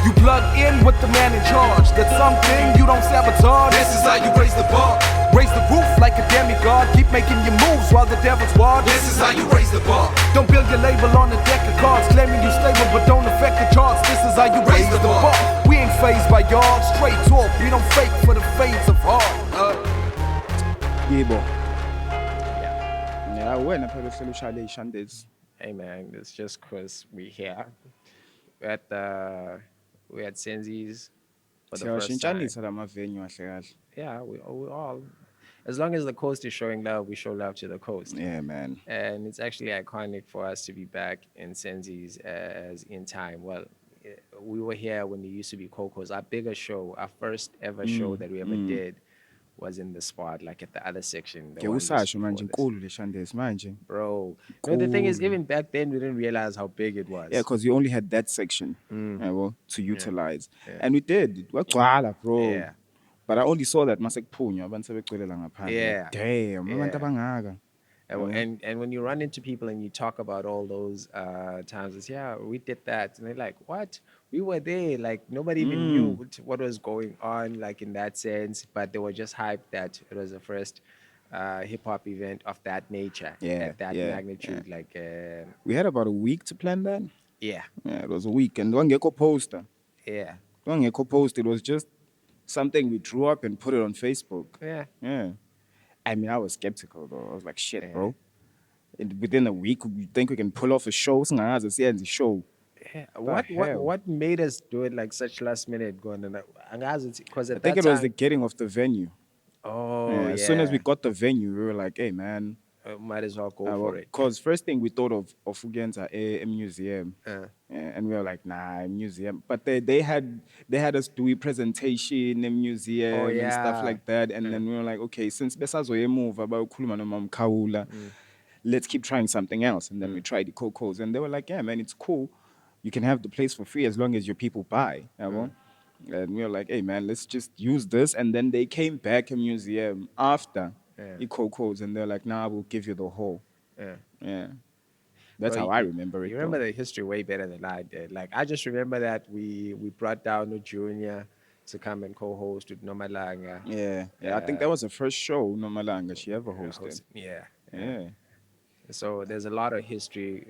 You plug in with the man in charge. That's something you don't sabotage. This is how you raise the bar. Raise the roof like a demigod. Keep making your moves while the devil's watch. This is how you raise the bar. Don't build your label on a deck of cards, claiming you stable but don't affect the charts. This is how you raise the bar. We ain't phased by y'all. Straight talk, we don't fake for the fades of heart. Yebo. Yeah, wena phela uhlelo ishandezi. Hey man, it's just cause we here. We at Senzi's for the first time. Siyashintshanisa lama venue kahle kahle. Yeah, we all. As long as the coast is showing love, we show love to the coast. Yeah, man. And it's actually iconic for us to be back in Senzi's as in time. Well, we were here when it used to be Coco's. Our biggest show, our first ever show that we ever did was in the spot, like at the other section. Ke usasho manje inkulu le shandezi manje. Bro. No, the thing is, even back then, we didn't realize how big it was. Yeah, because we only had that section to utilize. And we did. Kwagcwala, bro. Yeah. But I only saw that masekuphunywa abantu sebegcwelela ngaphandle. Yeah. Damn, Yeah. abantu abangaka. And when you run into people and you talk about all those times, it's, yeah, we did that. And they're like, what? We were there. Like, nobody even knew what was going on, like, in that sense. But they were just hyped that it was the first hip-hop event of that nature, at that magnitude. Yeah. Like, We had about a week to plan that. yeah. Yeah, it was a week. And wangekho poster. Yeah. Wangekho poster. It was just something we drew up and put it on Facebook. Yeah. Yeah. I mean, I was skeptical though. I was like, shit, bro. And within a week, we think we can pull off a show? Singazi siyenze show. Yeah. hell? What made us do it like such last minute going? And because I think it was the getting of the venue. Oh, yeah. As soon as we got the venue, we were like, hey, man. Might as well go for it. Because first thing we thought of Ugenza a museum. And we were like, nah, a museum. But they had us do a presentation in museum and stuff like that. And then we were like, okay, since besazoye move about Kuluma no Kaula, let's keep trying something else. And then we tried the Cocos. And they were like, yeah, man, it's cool. You can have the place for free as long as your people buy. And we were like, hey, man, let's just use this. And then they came back a museum after the Cocos. And they're like, nah, we'll give you the whole. Yeah. That's how I remember it. You remember the history way better than I did. Like, I just remember that we brought down a junior to come and co-host with Nomalanga. Yeah. I think that was the first show Nomalanga she ever hosted. Yeah. So there's a lot of history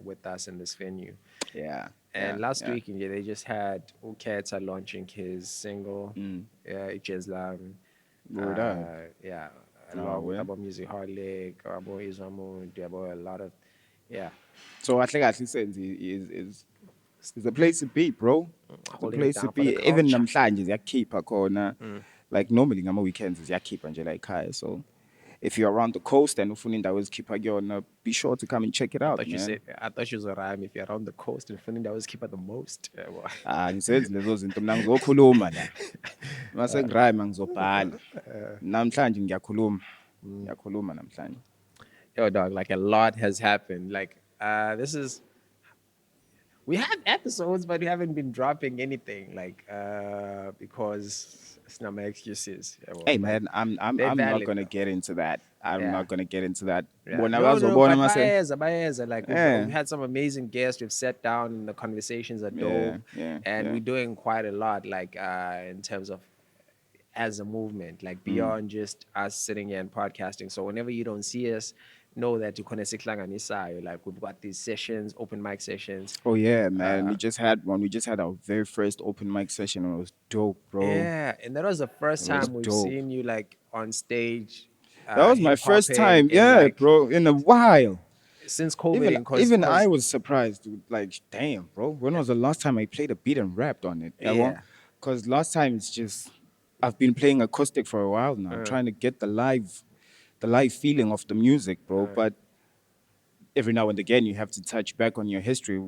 with us in this venue. Yeah. And last week, they just had Uketa launching his single, Ijezlam. About Music Hardlick, about Izamu, about a lot of, So I think is the place to be, bro. The place to be. Even namhlanje ziyakhipha khona. Like normally ngama weekends ziyakhipha nje la ekhaya. So if you're around the coast and ufuna indawo ezikhipha kuyona, be sure to come and check it out. I thought you was a rhyme. If you're around the coast and ufuna indawo ezikhipha the most. Ngisenzi lezo zinto mina ngizokhuluma la. Mase ngirhyme ngizobhala. Namhlanje ngiyakhuluma namhlanje. Yo, dog, like a lot has happened. Like, we have episodes, but we haven't been dropping anything. Like, because it's not my excuses. Hey, man, I'm not gonna get into that. I'm not gonna get into that. Yeah. Like, we've had some amazing guests. We've sat down and the conversations are dope. And we're doing quite a lot, like, in terms of as a movement, like beyond just us sitting here and podcasting. So whenever you don't see us, know that you like we've got these sessions, open mic sessions. Oh yeah, man. We just had one. We just had our very first open mic session and it was dope, bro. Yeah, and that was the first time we've seen you like on stage. That was my first time, like, bro, in a while. Since COVID. Even I was surprised, like, damn, bro. When was the last time I played a beat and rapped on it? Because last time it's just, I've been playing acoustic for a while now, trying to get the live feeling of the music, bro. But every now and again, you have to touch back on your history.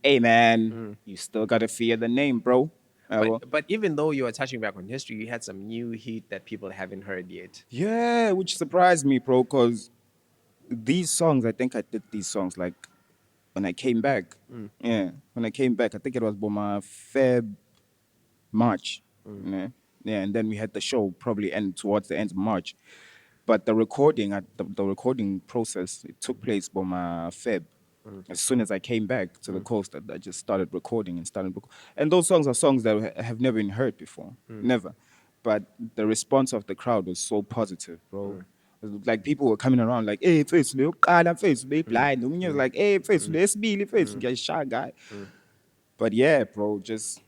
Hey, man, you still got to fear the name, bro. But even though you were touching back on history, you had some new heat that people haven't heard yet. Yeah, which surprised me, bro, because these songs, I think I did these songs like when I came back. Yeah, when I came back, I think it was Boma March. Yeah, and then we had the show probably end towards the end of March. But the recording, the recording process, it took place Boma Feb. As soon as I came back to the coast, I just started recording and and those songs are songs that have never been heard before, never. But the response of the crowd was so positive, bro. Like people were coming around like, "Hey, face look, I'm face look blind." And you're like, "Hey, face look, Billy, face look, shy guy." But yeah, bro, just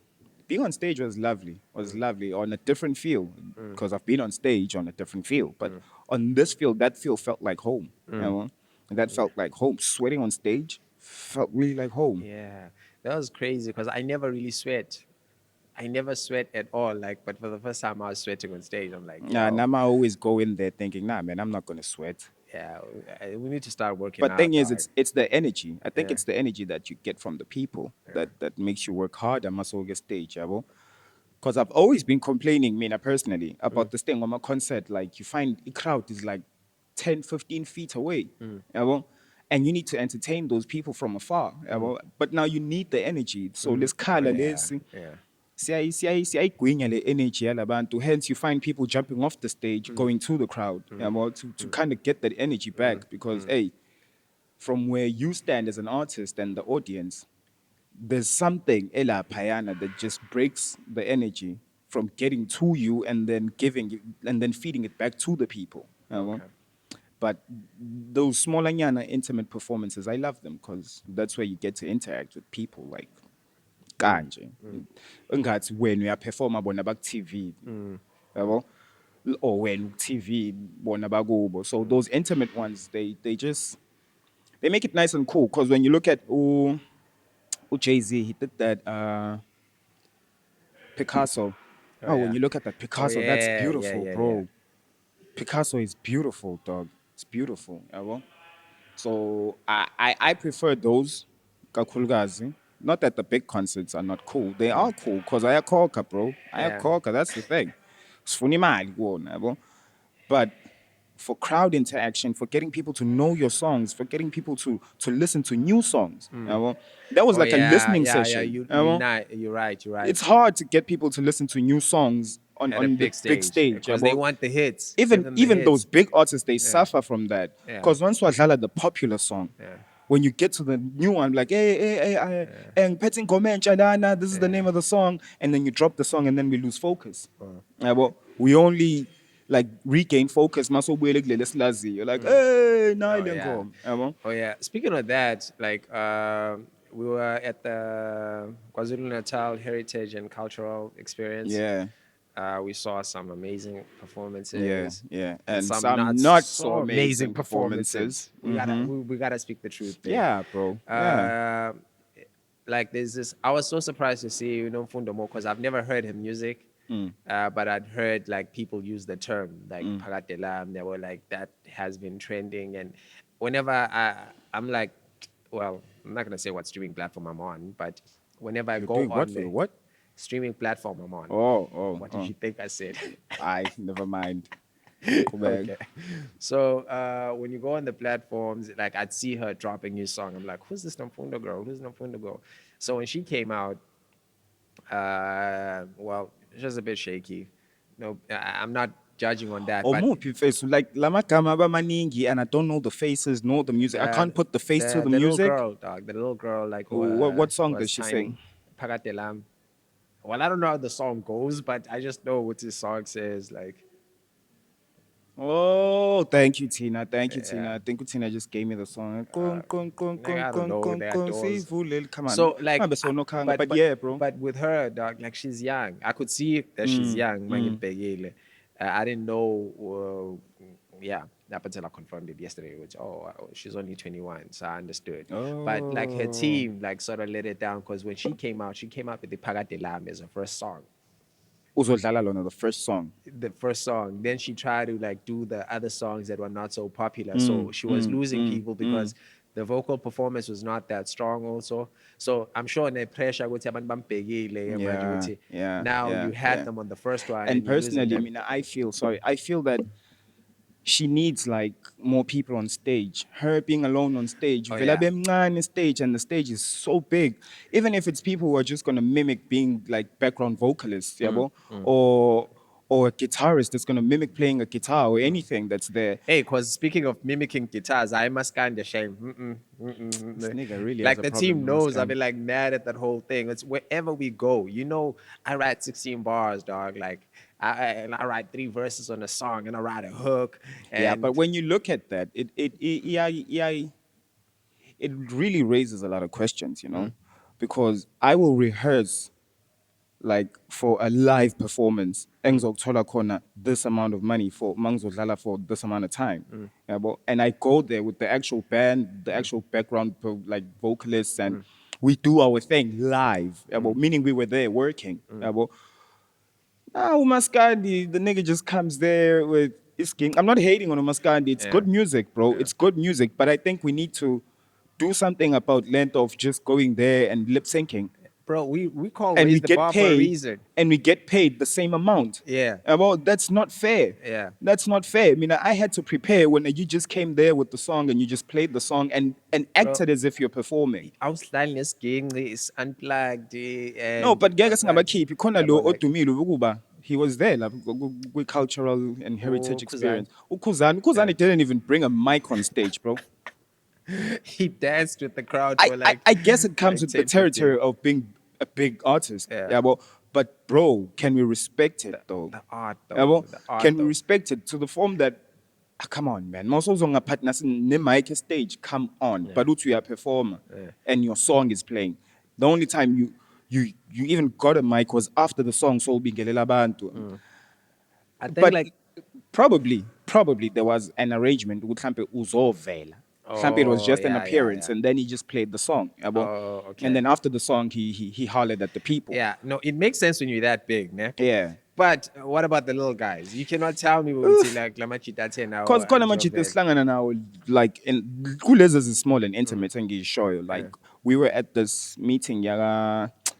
being on stage was lovely on a different field because I've been on stage on a different field, but on this field, that field felt like home. You know, and that felt like home. Sweating on stage felt really like home. Yeah, that was crazy because I never really sweat. I never sweat at all. Like, but for the first time I was sweating on stage, I'm like, Nah, yo, now I always go in there thinking, nah, man, I'm not gonna sweat. yeah, we need to start working But out, thing is, dog. it's the energy. I think Yeah, it's the energy that you get from the people that makes you work hard and must all get stage, yeah, because I've always been complaining, Mina, personally, about this thing on my concert. Like, you find the crowd is like 10, 15 feet away. Yabo? And you need to entertain those people from afar. Yabo? But now you need the energy. So let's oh color yeah, this. yeah, Siyayigwinya le energy yalabantu. Hence, you find people jumping off the stage, going to the crowd, yabo, to kind of get that energy back. Because, hey, from where you stand as an artist and the audience, there's something Ella Payana that just breaks the energy from getting to you and then giving it and then feeding it back to the people. You know? okay, But those smaller nyana intimate performances, I love them because that's where you get to interact with people like kanje. Ungathi when we are performer bona bak TV. Yabo? Or when TV bona bakubo. So those intimate ones, they make it nice and cool. Because when you look at Jay-Z, he did that Picasso. oh Oh, when yeah, you look at that oh Picasso, that's yeah, beautiful, yeah. bro. Picasso is beautiful, dog. It's beautiful. Yabo? So I prefer those kakhulukazi. Not that the big concerts are not cool. They are cool because I ayakhokha, bro. Yeah. Ayakhokha, that's the thing. Sifuna imali kuwona, yabo? But for crowd interaction, for getting people to know your songs, for getting people to listen to new songs, yabo? That was Oh like a yeah, listening yeah, yeah. session. You Yabo? not. You're right. You're right. It's hard to get people to listen to new songs At a on the big big stage stage. because they Yabo? want the hits. Give even them the even those hits. big artists they Yeah. suffer from that Yeah. because once wadlala the popular song, Yeah. when you get to the new one, like Petting Dana, this is the name of the song, and then you drop the song and then we lose focus. But we only like regain focus. You're like, hey, Oh Nile yeah. Yabo? Oh yeah. Speaking of that, like we were at the KwaZulu Natal Heritage and Cultural Experience. Yeah, We saw some amazing yeah, performances yeah, and and some not some not so so amazing amazing performances. performances. We gotta speak the truth there. Yeah, bro. Yeah. Like there's this. I was so surprised to see Fundo more because I've never heard his music, but I'd heard like people use the term like Pagatela. They were like that has been trending, and whenever I'm like, well, I'm not gonna say what streaming platform I'm on, but whenever I You're go doing what on for the what? streaming platform I'm on, what did Oh. you think I said? I never mind. Okay. So when you go on the platforms, like I'd see her drop a new song. I'm like, who's this Namfundo girl? Who's Namfundo girl? So when she came out, well, she was a bit shaky. No, I'm not judging on that, Or but more face like Lamakama Maningi and I don't know the faces, know the music. I can't put the face to the the little music. girl, dog, the little girl, like What who song does was she tiny, sing? Pagatelam. Well, I don't know how the song goes, but I just know what this song says. Like, Oh, thank you, Tina. Thank you, yeah. Tina. I think Tina just gave me the song. Like I don't know, there are doors. Come on. So like, But yeah, bro. but with her, dog, like she's young. I could see that she's young. I didn't know. Yeah, up until I confirmed it yesterday, which she's only 21, so I understood. But like her Oh. team, like sort of let it down because when she came out with the Pagate Lam as her first song. Uzodlala Lona, the first song. The first song. Then she tried to like do the other songs that were not so popular. So she was losing people because the vocal performance was not that strong also. So I'm sure in the pressure ukuthi abantu bambhekile manje Yeah, ukuthi yeah. now yeah, you had yeah. them on the first one And and you're losing personally, I them. mean, I feel that she needs like more people on stage. Her being alone on stage, Oh, Vela yeah. bemncane stage, and the stage is so big. Even if it's people who are just gonna mimic being like background vocalists, yabo, or a guitarist that's going to mimic playing a guitar or anything that's there. Hey, because speaking of mimicking guitars, I must kind of shame. This nigga really has Like a the problem team with knows, I've Maskandi. been like mad at that whole thing. It's wherever we go, I write 16 bars, dog. Like I write 3 verses on a song, and I write a hook, Yeah, and but when you look at that, it really raises a lot of questions, because I will rehearse like for a live performance, engizokuthola khona this amount of money for mangizodlala for this amount of time. And I go there with the actual band, the actual background like vocalists, and we do our thing live. Meaning we were there working. Now Maskandi, the nigga just comes there with his king. I'm not hating on Maskandi. It's Yeah. good music, bro. It's good music, but I think we need to do something about length of just going there and lip syncing, bro, we call and raise we the get bar for a paid, reason. the same amount. Yeah. Well, that's not fair. Yeah. That's not fair. I mean, I had to prepare when you just came there with the song and you just played the song and acted as if you're performing. Awusidlali nesiginci is unplugged. No, but ngeke singabakhiphi khona lo Yabo, like, odumile ukuba he was there la with cultural and heritage Khuzani. experience. Ukhuzani didn't even bring a mic on stage, bro. he danced with the crowd for I guess it comes like with the 10, 15. territory of being a big artist. Yeah. But bro, can we respect it though? The art, though. Yabo? The art, Can we though. respect it to the form that come on, man. Most of the partners in the mic stage, come on. But you are a performer and your song is playing. The only time you even got a mic was after the song so bingelela bantu. I think But like probably there was an arrangement ukuthi mhlambe uzovela. Mhlambe it was just an appearance and then he just played the song. Yabo? Oh, okay. And then after the song he hollered at the people. yeah, no, it makes sense when you're that big, ne? Yeah. But what about the little guys? You cannot tell me ukuthi like lamachita now. Because khona manje sihlangana nawo like in kulezi is small and intimate engishoyo, like we were at this meeting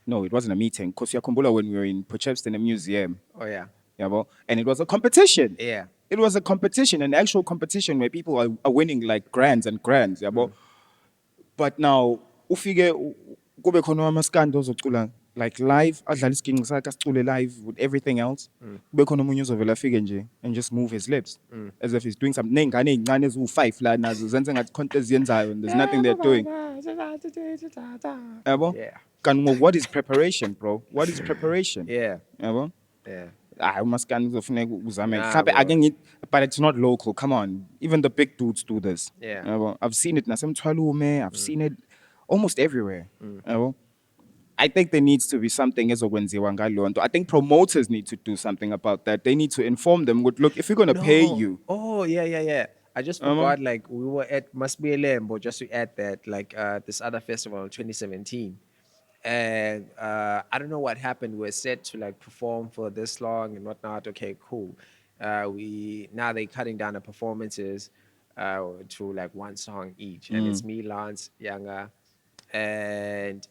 no, it wasn't a meeting because yakhumbula when we were in Potchefstroom museum. Oh yeah. Yabo? And it was a competition. Yeah. It was a competition, an actual competition where people are winning like grands and grands, yabo. But now ufike kube khona amaskandi ozocula like live, adlala isiginci sakhe asicule live with everything else. Kube khona omunye uzovela afike nje and just move his lips as if he's doing something. Ney'ngane ey'ncane eziwu-5 la nazo zenze ngathi khona eziyenzayo and there's nothing they're doing. Yabo? Yeah. Kanti what is preparation, bro? What is preparation? Yeah. Yabo? Yeah. Umaskandi uzofuneka uzame. Nah, Mhlawumbe bro. ake ngithi, but it's not local. Come on, even the big dudes do this. Yeah. Yabo? I've seen it nasemthwalume. I've seen it almost everywhere. Yabo? I think there needs to be something ezokwenziwa ngalo nto. I think promoters need to do something about that. They need to inform them. Look, if we're gonna pay you, Oh yeah. I just forgot. Like we were at Must Be a Lambo, just to add that, like this other festival in 2017, and I don't know what happened. We were set to like perform for this long and whatnot. Okay, cool. We now they're cutting down the performances to like one song each, and it's me, Lance, Younger, and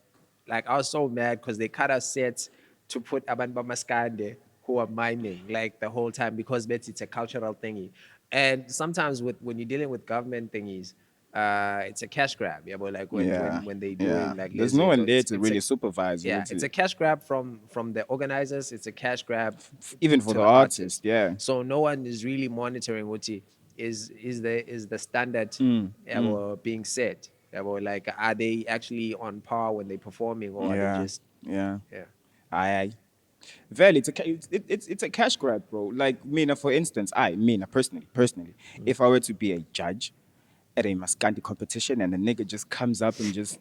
like I was so mad because they cut our sets to put Abantu Maskandi who are miming like the whole time because it's a cultural thingy. And sometimes when you're dealing with government thingies, it's a cash grab. Yeah, but like when they do it, like there's no one there to it's really a, supervise. Yeah, it's a cash grab from the organizers. It's a cash grab even for to the artist. Yeah. So no one is really monitoring what is the standard well, being set. Yeah, well, like are they actually on par when they're performing, or are they just yeah. yeah. Aye. Well, it's a cash grab, bro. Like Mina, for instance, Mina personally, if I were to be a judge at a Maskandi competition and a nigga just comes up and just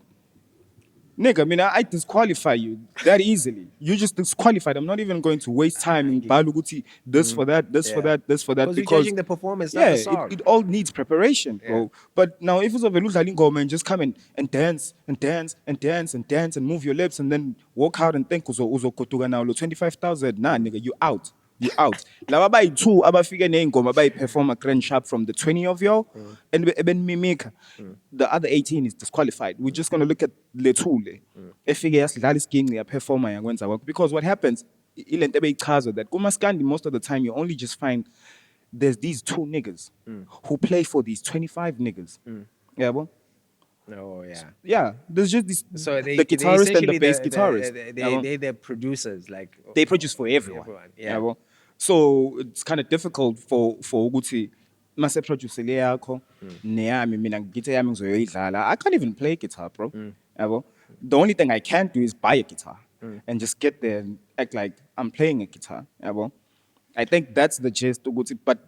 nigga, I disqualify you that easily. You just disqualified. I'm not even going to waste time in Baluguti, this for that, this for that, this for that. Because you're judging the performance, not yeah, the song. it all needs preparation, bro. But now if it's a Veluzali Ngoma and just come in and dance and dance and dance and dance and move your lips and then walk out and think uzo kotuga now 25,000, nah nigga, you out. You out. Laba bayi-2 abafike ney'ngoma bayi-perform a grand sharp from the 20 of y'all and eben mimika. The other 18 is disqualified. We're just gonna look at le 2 le. Efike yasidlala isiginci yaperforma yakwenza kwakho. Because what happens, ilento ebeyichaza that kumaskandi most of the time you only just find there's these 2 niggas who play for these 25 niggas. Yeah, bro? Oh yeah. Yeah, there's just this So the guitarist and the bass guitarist. They're the producers, like They produce for everyone. Yeah. Bro? So it's kind of difficult for ukuthi mase produce le yakho neyami mina ngithi yami ngizoyidlala. I can't even play guitar, bro. Yabo. The only thing I can do is buy a guitar and just get there and act like I'm playing a guitar. Yabo. I think that's the gist ukuthi, but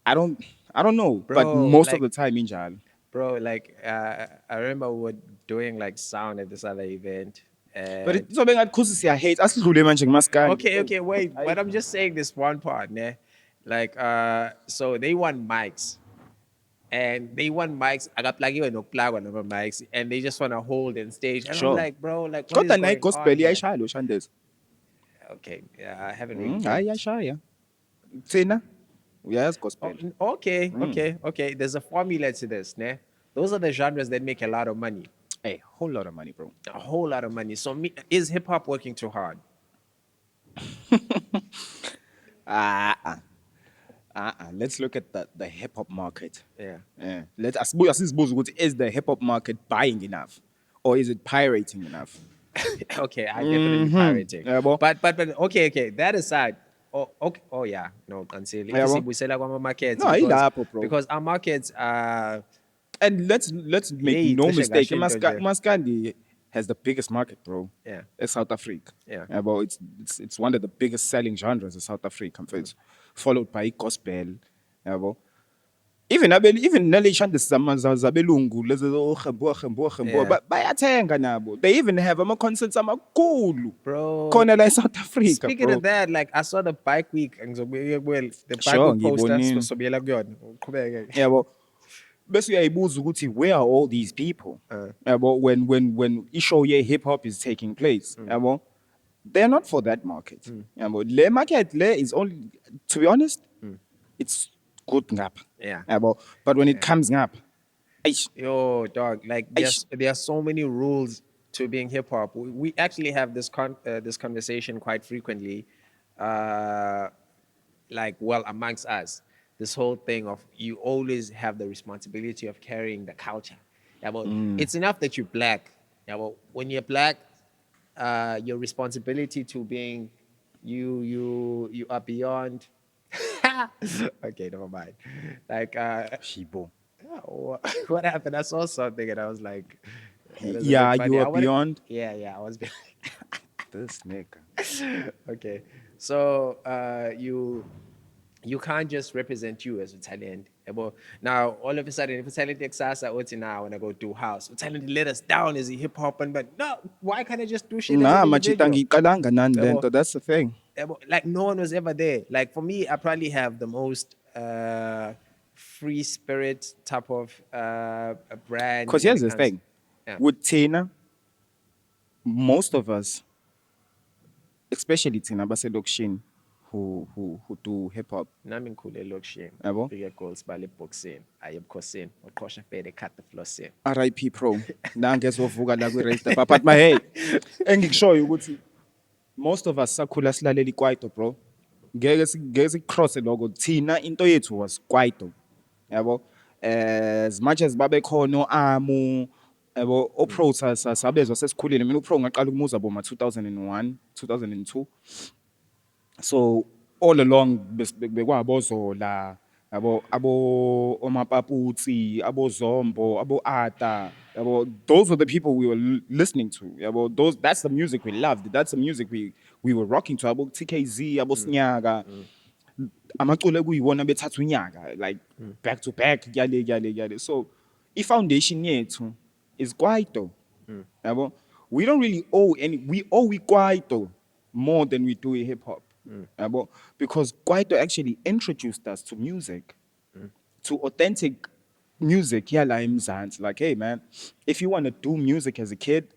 I don't know, but Bro, most of like the time injalo. bro, like I remember we were doing like sound at this other event. But And it's something that causes your hate. Asidlule manje Maskandi. okay, okay, wait. But I'm just saying this one part, ne? Like so they want mics. And they want mics. I got plug no plug on over mics, and they just want to hold and stage. And I'm Sure. like, bro, like what is Kodwa nayi going gospel on here? iyayishaya lo Shandes. Okay, yeah, I haven't really. Hayi iyashaya. Thina uyayazi gospel. Okay, okay. There's a formula to this, ne? Those are the genres that make a lot of money. A whole lot of money, bro. A whole lot of money. So is hip hop working too hard? Let's look at the hip hop market. Yeah. Let's asibuze ukuthi is the hip hop market buying enough or is it pirating enough? Okay, I definitely pirating. Yabo. But okay. That aside, oh okay, oh yeah, no, cancel. Yabo. Sibuyisela kwama markets No, ilapho, bro. because our markets are And let's make Yeah, no cishe mistake. kahle into nje. Maskandi has the biggest market, bro. Yeah. It's South Africa. Yeah. But it's one of the biggest selling genres in South Africa, mfethu. Followed by gospel. Yabo. Even nale shandes zabelungu lezi Yeah. bayathenga nabo. They even have concerts amakhulu. Bro. Khona la eSouth Africa, Speaking bro. of that, like I saw the bike week and the bike Sure, week poster ngiyibonile. sobuyela kuyona. Uqhubeke. Yabo. Bese uyayibuza ukuthi where are all these people? Yabo, when ishow ye hip hop is taking place, yabo, they're not for that market. Yabo, le market le is only, to be honest, it's good ngap. Yeah. Yabo, but when it comes ngap, eish, Yo, dog, like there are so many rules to being hip hop. We actually have this this conversation quite frequently, like well amongst us. This whole thing of you always have the responsibility of carrying the culture. Yeah, but it's enough that you're black. Yeah, but when you're black, your responsibility to being you are beyond. Okay, never mind. Like shibo. what happened? I saw something and I was like, "Hey, that's a Yeah, bit funny." you I are wanted- beyond Yeah, I was. this nigga. Okay, so you can't just represent you as a talent. But now all of a sudden, if a talent exasa oti now when I go do house, talent let us down as a hip hop but no, why can't I just do shit? Nah, as an machita individual? ngiqalanga nani Yabo. lento. That's the thing. Like no one was ever there. Like for me, I probably have the most free spirit type of brand. Because when here's it the comes- thing. Yeah. With Tina, most of us, especially Tina Basedokshini, who do hip hop. Nami ngikhule elokishini. Yabo. Big goals bale ebukhosini, aye ebukhosini, uqhosha fede cut the floss in. RIP Pro. Nangezovuka la kwi-register. But my hey, engikushoyo ukuthi most of us sakhula silalela ikwaito, bro. Ngeke sikrosse lokho. Thina into yethu was kwaito. Yabo. As much as babe khona amu yabo opro sabezwa sesikhulile. Mina upro ngaqala ukumuza boma 2001, 2002. So all along bekwabozola abo omapaputsi, abo zombo, abo ata, those were the people we were listening to. That's the music we loved. That's the music we were rocking to. Abo TKZ, abo Snyaga. Amaculo kuyiwona bethatha unyaka like back to back yale. So foundation yethu is kwaito. Yabo. We don't really owe we owe kwaito more than we do hip hop. Yabo. Because kwaito actually introduced us to music. To authentic music here la eMzansi. Like, hey man, if you want to do music as a kid,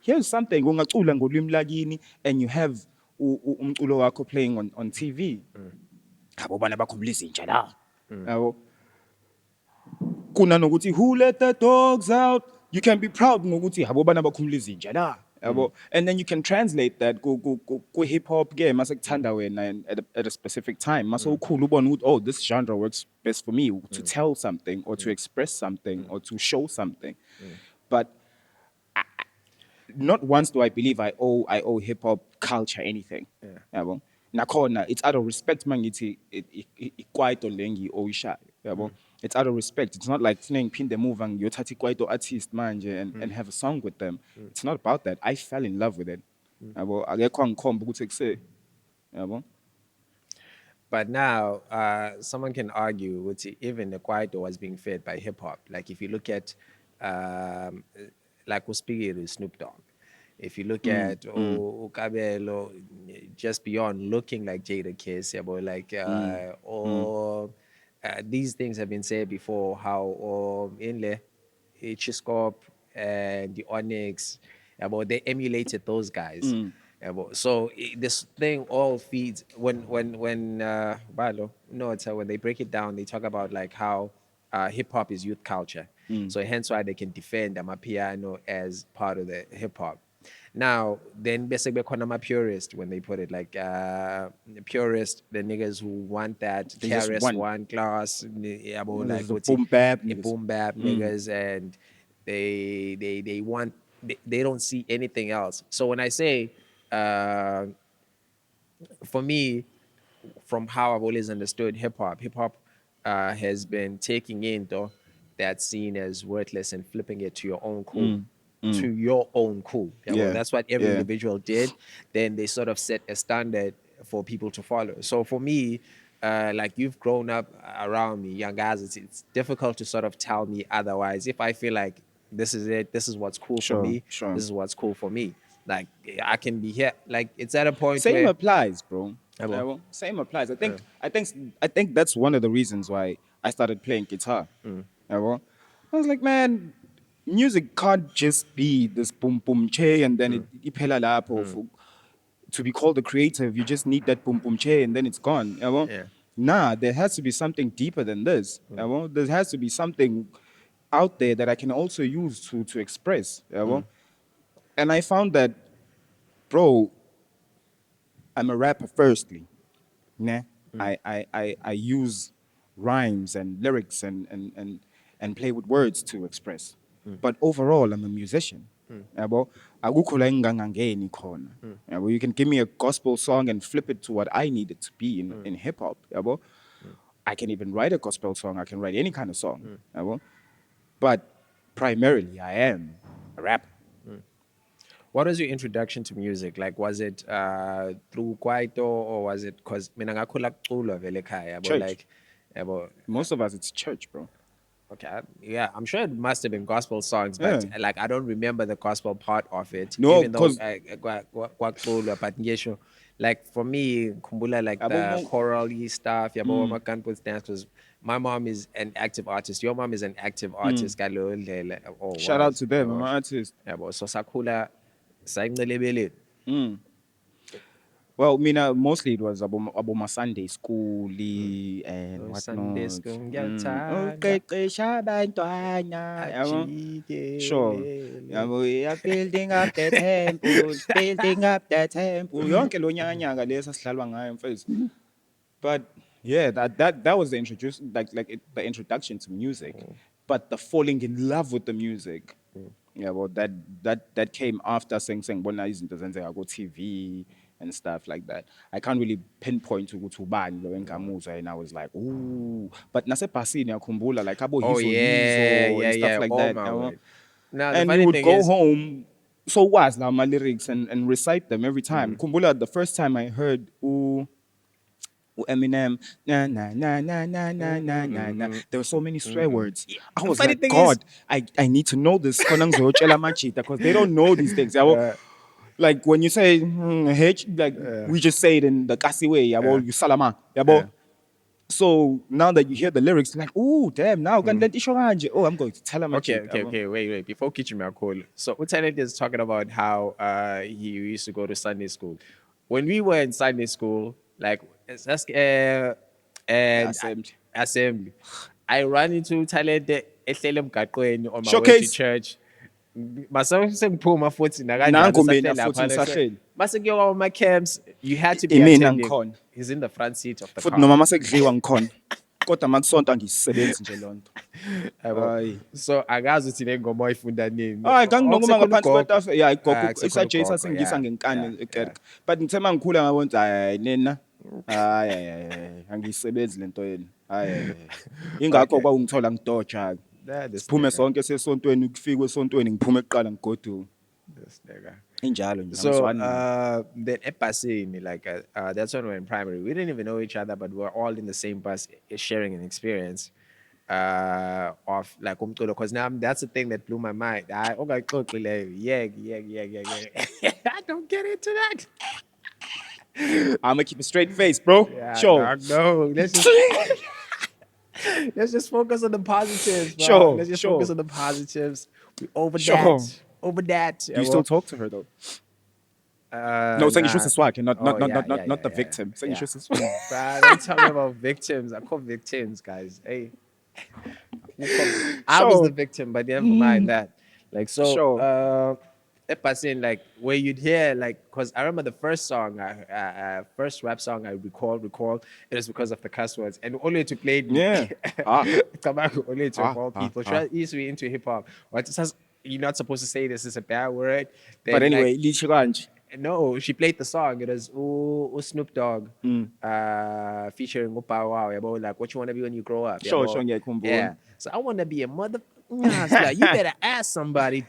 here's something ungacula ngolimi lakini and you have umculo wakho playing on TV. Abo bana bakhumulisa intsha la. Yabo. Kuna nokuthi who let the dogs out, you can be proud ngokuthi abo bana bakhumulisa intsha la. Yabo. And then you can translate that ku hip hop ke mase kuthanda wena at a specific time. Mase ukhulu ubona ukuthi oh this genre works best for me to tell something or to express something or to show something. But not once do I believe I owe hip hop culture anything. Yabo. nakhona it's out of respect mangithi ikwaito lengi oyishayo yabo. It's out of respect. It's not like kufuneka ngiphinde move ngiyothatha ikwaito artist manje and have a song with them. It's not about that. I fell in love with it yabo, akekho angikhomba ukuthi kuse yabo. But now, someone can argue, which even the Kwaito was being fed by hip hop. Like if you look at, like Uspigiri, Snoop Dogg. If you look at Ukabelo, just beyond looking like Jada Kiss, yeah, but like, or these things have been said before. How Inle, Chiscop, and the Onyx, yeah, but they emulated those guys. Yeah, so this thing all feeds when Balo, no, it's when they break it down, they talk about like how hip hop is youth culture. So hence why they can defend Amapiano as part of the hip hop. Now, then basically I'm a purist when they put it like purist, the niggas who want that They just KRS want- One class, yeah, but like the what's boom bap the niggas. boom bap niggas, and they want they don't see anything else. So when I say for me, from how I've always understood hip hop has been taking in though that scene as worthless and flipping it to your own cool. To your own cool. Yeah, well, Yeah, that's what every yeah. individual did. Then they sort of set a standard for people to follow. So for me, like you've grown up around me, young guys, it's difficult to sort of tell me otherwise. If I feel like this is it, this is what's cool for me, Sure. this is what's cool for me. Like I can be here. Like it's at a point Same where applies, bro. Abo. Yabo. Same applies. I think that's one of the reasons why I started playing guitar. Yabo. I was like, man, music can't just be this boom boom che and then it iphela lapho to be called a creative. You just need that boom boom che and then it's gone. Yabo. Yeah. Nah, there has to be something deeper than this. Yabo. There has to be something out there that I can also use to express. Yabo. And I found that, bro, I'm a rapper firstly. Nah? I use rhymes and lyrics and play with words to express. But overall, I'm a musician. Yabo, akukho la engingangangeni khona. Yabo, you can give me a gospel song and flip it to what I need it to be in hip hop. Yabo. I can even write a gospel song. I can write any kind of song. Yabo. But primarily, I am a rapper. what was your introduction to music? Like, was it through Kwaito or was it because mina ngakhula kuculwa vele ekhaya, but Church. like, yabo, Most of us, it's church, bro. okay, yeah, I'm sure it must have been gospel songs, but Yeah. like I don't remember the gospel part of it. No, even though 'cause- kwaculwa, but ngisho, like for me, kumbula like the Abo- choral-y stuff, yabo makanput's dance, because my mom is an active artist. Your mom is an active artist. Galo ndlela, or Shout out was, to them, yabo. I'm an artist. Yabo, so sakhula sayincelebeleni. Well, mina mostly it was about my Sunday school and Oh, whatnot. Sunday school, ngiyakuthanda. Uqeqesha abantwana, yabo. Ajikelele. Sure. Yabo, we are building up the temple, building up the temple. Yonke lo nyaka le sasidlalwa ngayo mfethu. But yeah, that was the the introduction to music. But the falling in love with the music. Yeah, well, that came after saying bona izinto zenzeka go TV and stuff like that. I can't really pinpoint ukuthi ubani lo engamuzwa, and I was like, ooh. But nasebhasini yakhumbula like abo Oh, hizo yeah, hizo and stuff like oh, that. my Yabo. word. Now, the And funny we would thing go is, home. So was now my lyrics and recite them every time. Kumbula, the first time I heard Eminem, na na na na na na na na na. There were so many swear words. I was funny like, thing God, I need to know this because they don't know these things. Yabo. Like when you say H, like we just say it in the Kasi way. Yabo, you salama. Yabo. So now that you hear the lyrics, like, ooh, damn, now can let oh, I'm going to tell him. okay, wait. Before Kitchen call, so Talente is talking about how he used to go to Sunday school. When we were in Sunday school, like and assembly, I ran into Talente ehlele emgaqweni on my way to Showcase. church. Masangiphuma futhi Nangu mina futhi ngisahleli. Mase kuyowa my camps, you had to be Imina attending. ngikhona. He's in the front seat of the Futhi car. noma masekudliwa ngikhona. kodwa makusonto angisebenzi nje lonto. Yabo. Hayi. So angazi ukuthi le ngoma oyifunda nini. Hayi nganginokuba ngaphansi kwetafe yeah igogo Kusekhona isaje ugogo, sasingisa yeah, ngenkani yeah, ekereke. But ngithe mangikhula ngabona hayi nina hayi angisebenzi lento yeni. Hayi. Ingakho Okay. kwawungithola ngidoja. This Siphume nigga, sonke sesontweni kufika esontweni ngiphuma eqala ngigoduka. this nigga. Injalo nje So angiswani nayo. then epasini, like that's when we were in primary. We didn't even know each other, but we were all in the same bus, sharing an experience of like umculo. Because now that's the thing that blew my mind. Okay, yeah. I don't get into that. I'ma keep a straight face, bro. Yeah, Sure. dog, no. Let's just focus on the positives, bro. Sure, Let's just sure. focus on the positives. We over Sure. that. Over that. Do you still talk to her though? No, saying Nah. it's swag, not the Yeah. victim. Saying Yeah. it's swag. Bruh, don't tell me about victims. I call victims, guys. Hey. I was the Sure. victim, but never mind that. Like, so, Sure. passing, like, where you'd hear, like, because I remember the first song, first rap song I recall, it was because of the cuss words. And only to play me. Yeah. Ah. Come back, only to all people. Ah. Used to be into hip hop. What it says, you're not supposed to say this is a bad word. Then, But anyway, like, lisho kanje. no, she played the song. It was Snoop Dogg featuring Bow Wow. About like what you want to be when you grow up. Sure, Yabo. sure, ngiyakhumbula. Yeah. So I want to be a mother. Nah, it's like, you better ask somebody.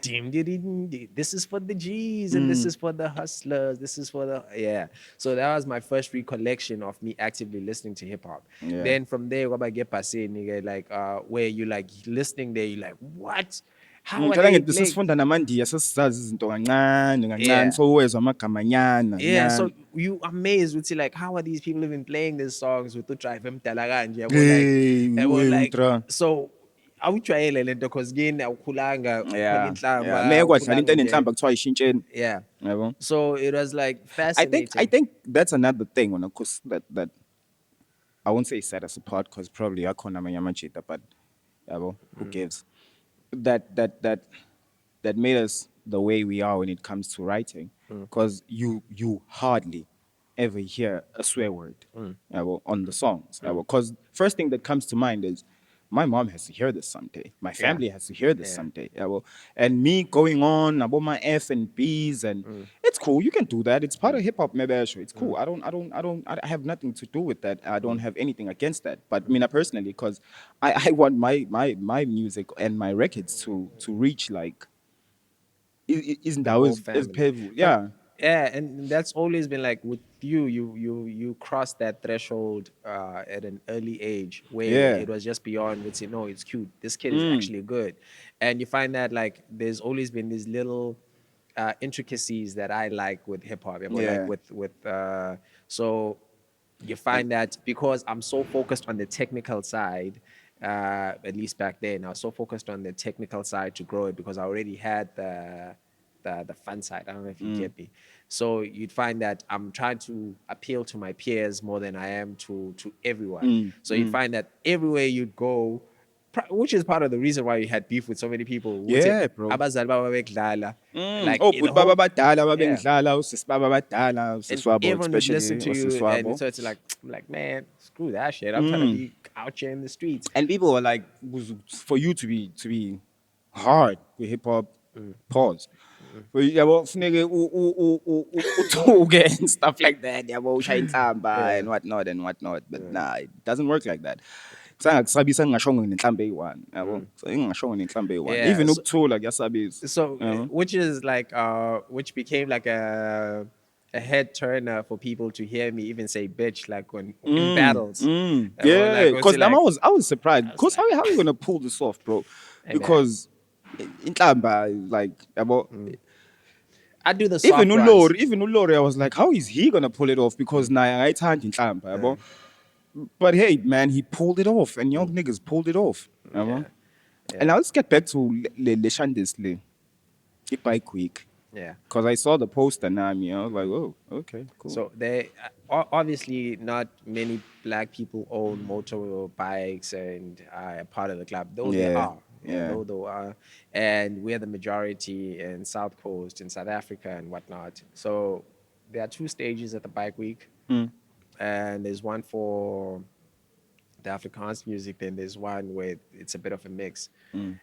This is for the G's and this is for the hustlers. This is for the So that was my first recollection of me actively listening to hip hop. Yeah. Then from there, what I get past nigga, like where you like listening there, you like what? How are Ngicela they ngithi playing? sesifunda namandiya sesizazi izinto kancane Yeah. kancane so uwezwa amagamanyana. Yeah, so you amazed with like how are these people even playing these songs with the drive emdala kanje yabo Hey, like ultra. so awujwayele lento because again awukhulanga ukhona Yeah. inhlamba Meke kwadlala into awukhulanga nje. enenhlamba kuthiwa ishintsheni. Yeah. Yabo. So it was like fascinating. I think that's another thing on course that I won't say set us apart because probably akhona amanye amajita but yabo who gives that made us the way we are when it comes to writing because you hardly ever hear a swear word yabo, on the songs because first thing that comes to mind is my mom has to hear this someday. My family has to hear this someday. Yabo. And me going on about my F and B's and it's cool. You can do that. It's part of hip hop, maybe. It's cool. I have nothing to do with that. I don't have anything against that. But me personally, because I want my music and my records to reach like isn't The that whole is family. painful. Yeah. Yeah, and that's always been like with you crossed that threshold at an early age where Yeah. it was just beyond it's no, it's cute. This kid is actually good. And you find that like there's always been these little intricacies that I like with hip hop. Yeah. Like with so you find that because I'm so focused on the technical side, at least back then, I was so focused on the technical side to grow it because I already had the fun side. I don't know if you get me. So you'd find that I'm trying to appeal to my peers more than I am to everyone. So you'd find that everywhere you'd go, which is part of the reason why you had beef with so many people. Yeah, bro. Abazali baba bekudlala. Like Oh, the but whole- baba badala Yeah. babengidlala usisi baba badala and usiswabo everyone would especially listen to you, and usiswabo. so it's like, man, screw that shit. I'm trying to be out here in the streets. And people were like, for you to be hard with hip hop, pause. But yabo funeke utuke and stuff like that. Yabo ushaya inhlamba and whatnot. But nah, it doesn't work like that. Kusabisa ngingashongo ngenhlamba eyi-1 yabo. So ngingashongo nenhlamba eyi-1. Yeah, Even so- ukuthula kuyasabisa. So, which is like, which became like a head turner for people to hear me even say bitch, like when in battles. Yeah, Like, because like, I was surprised. Because how are you gonna pull this off, bro? Hey, Because inhlamba like yabo. I do the soft Even ones. Ulori, I was like, how is he gonna pull it off? Because naye ayithandi inhlamba, yabo. But hey, man, he pulled it off, and young niggas pulled it off, yabo. And now let's get back to le Shandis le. Bike week. Yeah. Because I saw the poster now, I was like, oh, okay, cool. So they obviously not many black people own motorbikes and are part of the club. Though they Yeah, are. yeah. Though they are. And we're the majority in South Coast, in South Africa and whatnot. So there are 2 stages at the bike week. And there's one for the Afrikaans music, then there's one where it's a bit of a mix. Mm.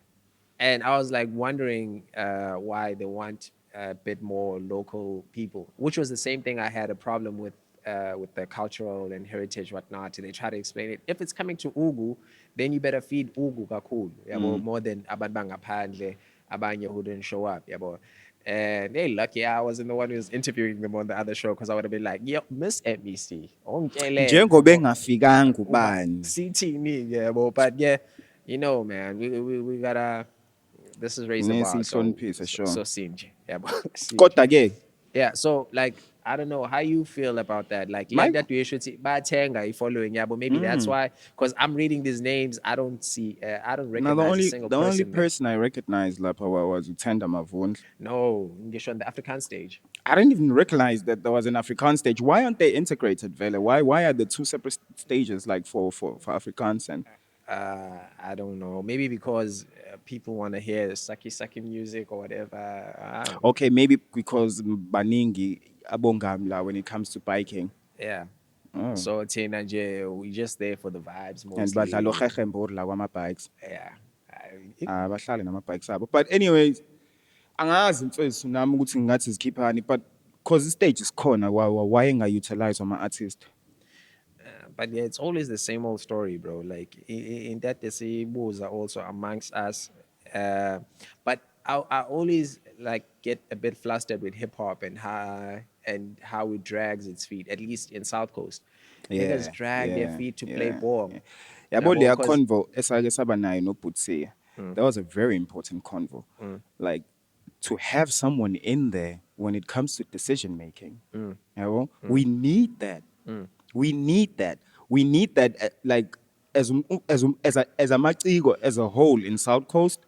And I was like wondering why they want a bit more local people, which was the same thing I had a problem with the cultural and heritage whatnot. They try to explain it. If it's coming to Ugu, then you better feed Ugu kakhulu, yabo, more than abantu bangaphandle, abanye who didn't show up, yabo. And they lucky I wasn't the one who was interviewing them on the other show because I would have been like, yo, Miss MEC, Njengoba engafikanga ubani. CT, yeah, but yeah, you know, man, we gotta. This is raise the bar, Nesihloniphise, sure. so sinje, yeah, but Kodwa ke yeah. So like, I don't know how you feel about that. Like that we should see Batenga following, yeah, but maybe that's why. Because I'm reading these names, I don't see, I don't now recognize a single the person. only there. person I recognized lapha was Uthanda Mavundla. No, you're on the African stage. I didn't even recognize that there was an Afrikaans stage. Why aren't they integrated, Vele? Why are the two separate stages like for Afrikaans and I don't know. Maybe because people want to hear saki music or whatever. I don't know. okay, maybe because baningi abongamla when it comes to biking. Yeah. Oh. So Tina J, we just there for the vibes mostly. And badlala okhehembo la kwama bikes. Yeah. Bahlale nama bikes abo. But anyways, angazi mfethu nami ukuthi ngathi zikhiphani but cause the stage is khona why engayutilize ama artist. But yeah, it's always the same old story, bro. Like in that disables are also amongst us. But I always like get a bit flustered with hip hop and how it drags its feet, at least in South Coast. Niggas drag their feet to play ball. Yabo leya convo esake saba nayo no Butsi. That was a very important convo. Like to have someone in there when it comes to decision making. We need that. We need that. We need that like as a maciko as a whole in South Coast,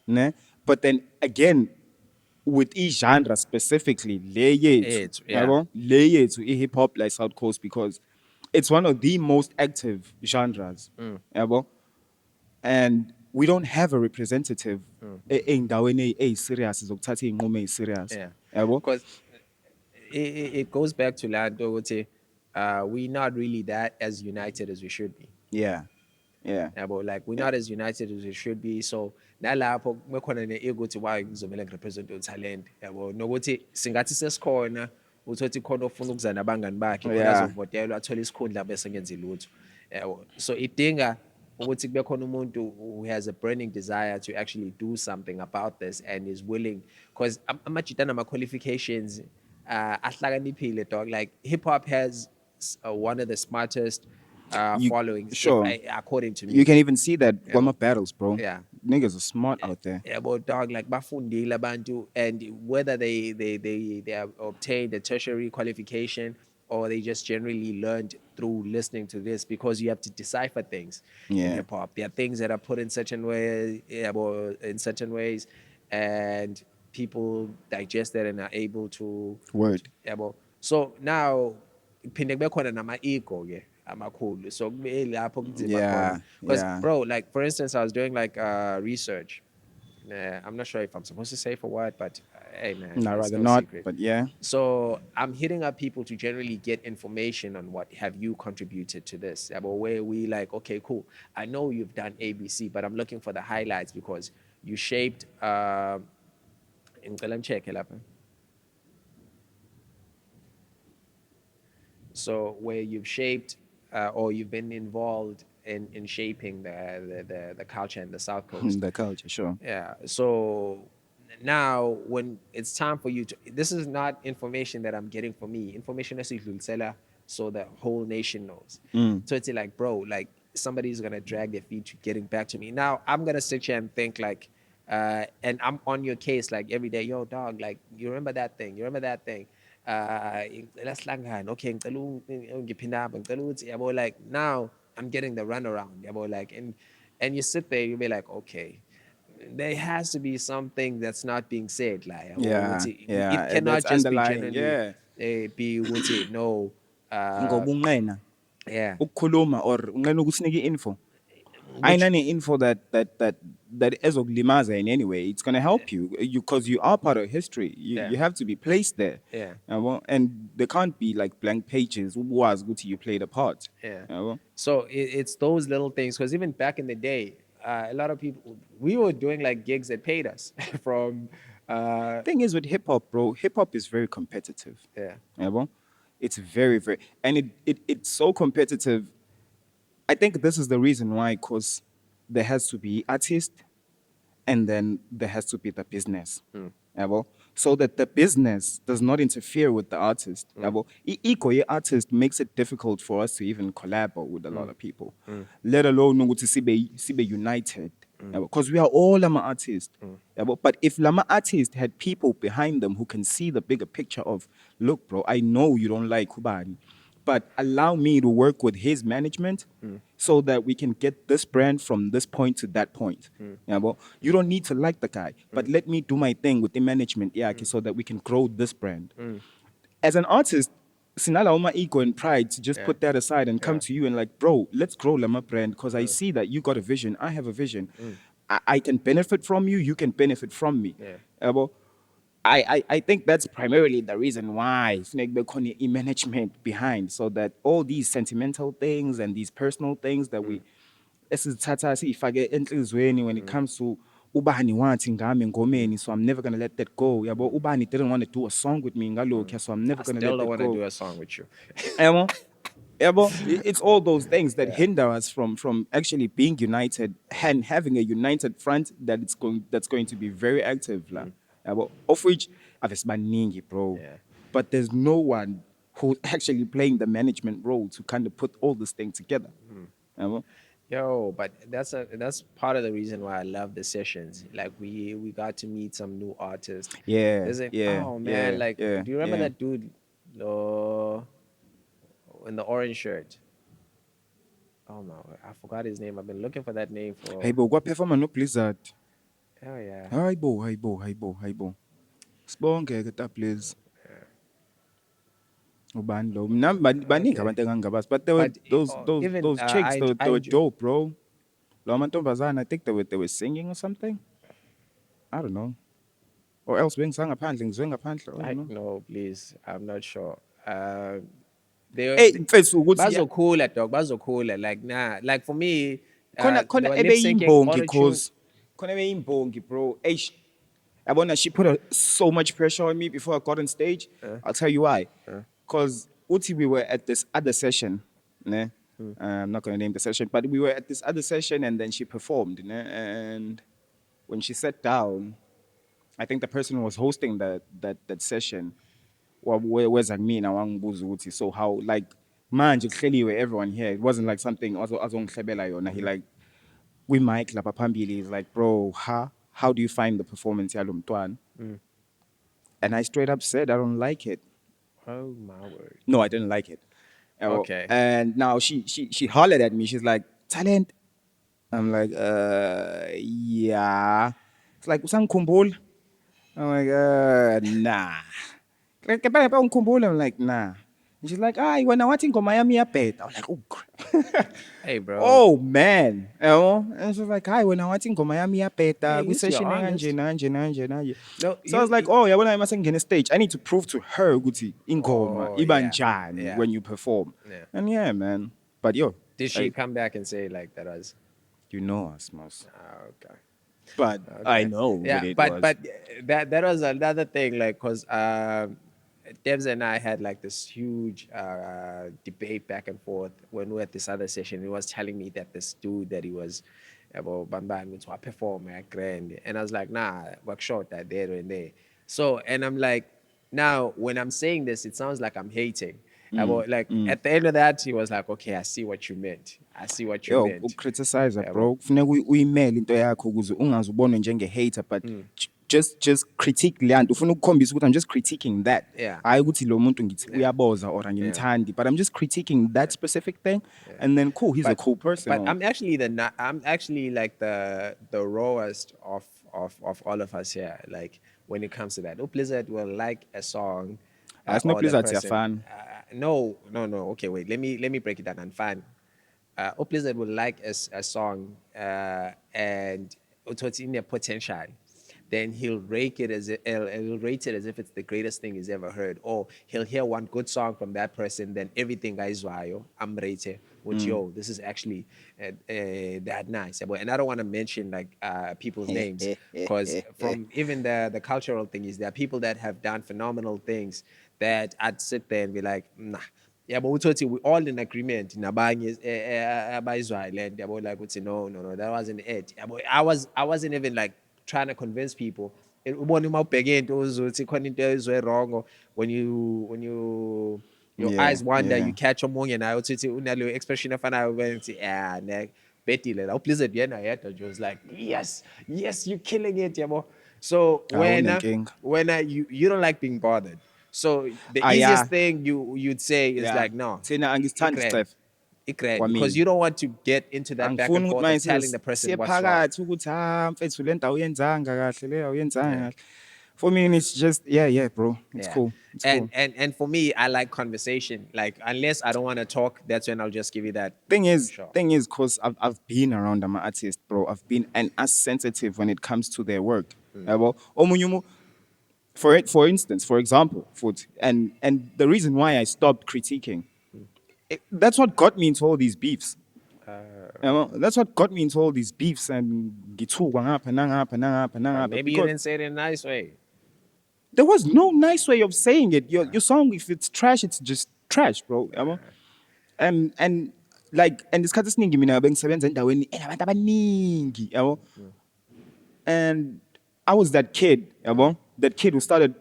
ne? But then again with each genre specifically, le yethu hip hop like South Coast because it's one of the most active genres, yabo? And we don't have a representative endaweni serious zokuthatha inqumo serious, yabo? Because it goes back to Lando would say, we're not really that as united as we should be. Yeah. But like we're not as united as we should be. So nalapho kukhona ne-ego ukuthi why ngizomela ngirepresent uTalente. Yabo nokuthi singathi sesikhona uthothi khona ofuna ukuza nabangani bakhe khona azovotelwa athole isikhundla bese ngenzi lutho. Yabo so idinga ukuthi kube khona umuntu who has a burning desire to actually do something about this and is willing because amajita nama qualifications ahlakaniphile dog like hip hop has one of the smartest followings, sure. According to me. You can even see that Wama battles, bro. Yeah. Niggas are smart out there. Yeah, but dog, like bafundile abantu, and whether they have obtained a tertiary qualification or they just generally learned through listening to this, because you have to decipher things in hip hop. There are things that are put in certain ways, and people digest that and are able to word. So now, phinde kube khona nama-ego ke amakhulu. So kumele lapho kunzima khona. Because bro, like for instance, I was doing like research. I'm not sure if I'm supposed to say for what, but hey man, no, rather not. Secret. But yeah. So I'm hitting up people to generally get information on what have you contributed to this. About where we like, okay, cool. I know you've done ABC, but I'm looking for the highlights because you shaped. So where you've shaped or you've been involved in shaping the culture in the South Coast. The culture, sure. Yeah. So now when it's time for you to, this is not information that I'm getting for me. Information is so the whole nation knows. So it's like, bro, like somebody's gonna drag their feet to getting back to me. Now I'm gonna sit here and think like, and I'm on your case like every day. Yo, dog, like you remember that thing? You remember that thing? Okay, like now I'm getting the runaround. Like and you sit there, you'll be like, okay, there has to be something that's not being said. Like it cannot just be generally be no. Ngobunqena. Yeah. Ukukhuluma or unqena ukusinike info. which Ainani info that ezokulimaza in any way. It's gonna help you because you are part of history. yeah, You have to be placed there. yeah. And there can't be like blank pages. Was good you played a part. Yeah. Yabo. So it's those little things because even back in the day, a lot of people we were doing like gigs that paid us from. Thing is with hip hop, bro, hip hop is very competitive. Yeah. Yabo. It's very, very and it's so competitive. I think this is the reason why, because there has to be artist and then there has to be the business. Yabo. So that the business does not interfere with the artist. Yabo. Equally, artist makes it difficult for us to even collaborate with a lot of people, let alone ukuthi sibe united. Because we are all Lama artists. Yabo. But if Lama artists had people behind them who can see the bigger picture of, look, bro, I know you don't like Kubani, but allow me to work with his management so that we can get this brand from this point to that point. Yeah, but you don't need to like the guy, but let me do my thing with the management, yeah, so that we can grow this brand. As an artist, sinala uma ego and pride to just put that aside and come to you and like, bro, let's grow Lama brand because I see that you got a vision, I have a vision. I can benefit from you, you can benefit from me. Yeah. Yabo. I think that's primarily the reason why Snake Bekoni management behind, so that all these sentimental things and these personal things that we esizithatha siyifake enhlizweni when it comes to ubani wathi ngami ngomeni, so I'm never gonna let that go. Yabo, ubani didn't want to do a song with me ngalokho, so I'm never I gonna still let don't that want to go. do a song with you. Yabo. Yabo, it's all those things that hinder us from actually being united and having a united front that's going to be very active la. Yabo, of which avesibaningi, bro. Yeah. But there's no one who's actually playing the management role to kind of put all this thing together. Yabo. Yo, but that's part of the reason why I love the sessions. Like we got to meet some new artists. Yeah, There's like, yeah, oh man, yeah, like yeah, do you remember yeah. that dude in the orange shirt? Oh my, I forgot his name. I've been looking for that name for. Hey, bo, what perform no Blizzard? Oh yeah. Hi bo. Sibonke ke ta please. Ubani lo? Mina baningi Okay. abantu engangabazi, but there were But even those chicks, they I were enjoy. dope, bro. Lo mantombazana, I think they were singing or something. I don't know. Or else bengisanga ngaphandle, ngizwe ngaphandle, I I don't know. no, please. I'm not sure. They Hey, mfethu ukuthi bazokhula dog, bazokhula. Like nah, like for me, they khona were lip syncing ebeyimbongi auto tune. cause khona ebeyimbongi, bro. Eish. Yabona, she put so much pressure on me before I got on stage. I'll tell you why. Because Uti, we were at this other session. Ne? I'm not going to name the session, but we were at this other session and then she performed. Ne? And when she sat down, I think the person who was hosting that session, where's like me now, Uti. So how, like, man, where everyone here, it wasn't like something, he like, we mic lapha phambili is like, bro, how do you find the performance yalo mntwana? And I straight up said I don't like it. Oh my word. No, I didn't like it. Okay. And now she hollered at me. She's like, talent. I'm like, yeah. It's like, usangikhumbula? I'm like, nah. Like, I'm like, nah. And she's like, when I watch ingoma yami iyabheda. I'm like, oh crap. Hey, bro. Oh man, and she was like, "Hi, when I watching ngoma yami Hey, iyabheda, at least you're kwi-session honest. enanje. No, So I was like, oh, yabona mase ngene stage, I need to prove to her ukuthi ingoma Oh, iba yeah, njani yeah. when you perform. Yeah. And yeah, man. But yo, Did she hey, come back and say like that was? you know us, Mos. Okay. But I know what Yeah, it but was. but that was another thing, like, cause Devs and I had like this huge debate back and forth when we were at this other session. He was telling me that this dude that he was about Bamban to perform at Grand, and I was like, nah, work short that there and there. So, and I'm like, now when I'm saying this, it sounds like I'm hating. About like at the end of that, he was like, okay, I see what you meant. I see what you Yo, meant. criticize Yabo. bro. Kufuneka uyimele into yakho ukuze ungazubonwa njenge-hater, but just critique le nto. Ufuna ukukhombisa ukuthi I'm just critiquing that. Yeah. Hayi ukuthi lo muntu ngithi uyaboza or angimthandi, but I'm just critiquing that specific thing. And then cool, he's a cool person. But I'm actually I'm actually like the rawest of all of us here. Like when it comes to that, Blizzard will like a song. It's not or the Blizzard's your person- fan. No. Okay, wait. Let me break it down. And fan. Blizzard will like a song and it's in their potential, then he'll rate it he'll rate it as if it's the greatest thing he's ever heard. Or he'll hear one good song from that person, then everything guys I'm rated with yo, this is actually that nice. And I don't want to mention like people's names because from even the cultural thing is there are people that have done phenomenal things that I'd sit there and be like, nah. Yeah, but we're all in agreement. Nabanye abayizwayo yabo like uthi no, that wasn't it. Yabo, I wasn't even like trying to convince people. Ubone uma ubheke into uzothi khona into ezwe wrong or when you your Yeah, eyes wander, yeah. you catch omunye naye uthi unaleyo expression efanayo uthi yeah ne betile la ublizzard yena yedwa nje was like yes you killing it yabo. So Awunenkinga. you don't like being bothered. So the Ah, yeah, easiest thing you'd say is yeah. like no, Thina angisithandi ikren, isicefe because kwamina. you don't want to get into that back and Angifuni ukuthi forth of manje telling the person siye what's wrong. phakathi ukuthi mfethu le nto awuyenzanga kahle le awuyenzanga Yeah. kahle. For me it's just yeah bro. It's Yeah. cool. It's cool. And for me, I like conversation. Like unless I don't want to talk, that's when I'll just give you that. Sure. Thing is, cause I've been around an artist, bro. I've been and as sensitive when it comes to their work. Yabo. Omunye for instance, for example, and the reason why I stopped critiquing, that's what got me into all these beefs. That's what got me into all these beefs and githukwa ngapha nangapha nangapha But nangapha maybe you because didn't say it in a nice way. there was no nice way of saying it. Your song, if it's trash, it's just trash, bro. Yabo. And like and isikhathi esiningi mina bengisebenza endaweni enabantu abaningi yabo, and I was that kid yabo, that kid who started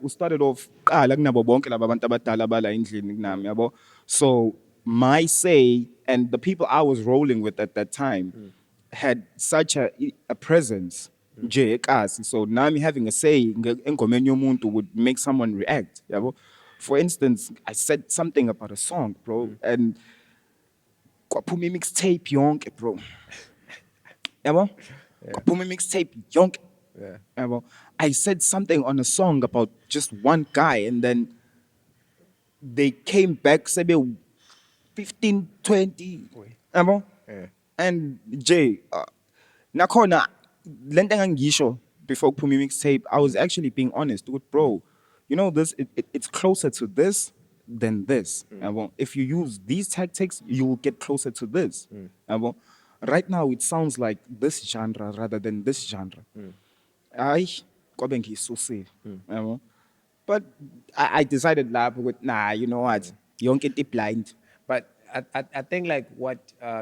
off qala kunabo bonke laba abantu abadala bala endlini kunami yabo. So my say and the people I was rolling with at that time had such a presence nje ekasi. So nami having a say engomeni yomuntu would make someone react yabo. For instance, I said something about a song, bro, and kwaphuma mixtape yonke, bro. Yabo? Kwaphuma mixtape yonke. Yeah. Yabo? I said something on a song about just one guy, and then they came back, sebe 15, 20. Yabo? Yeah. And Jay, nakhona lento engangisho before kuphume mixtape, I was actually being honest with bro. You know this, it's closer to this than this. Yabo? If you use these tactics, you will get closer to this. Yabo? Right now, it sounds like this genre rather than this genre. Ay, kwabe ngiyisusile. Yabo? But I decided lap with nah. You know what? Yonke into blind. But I think like what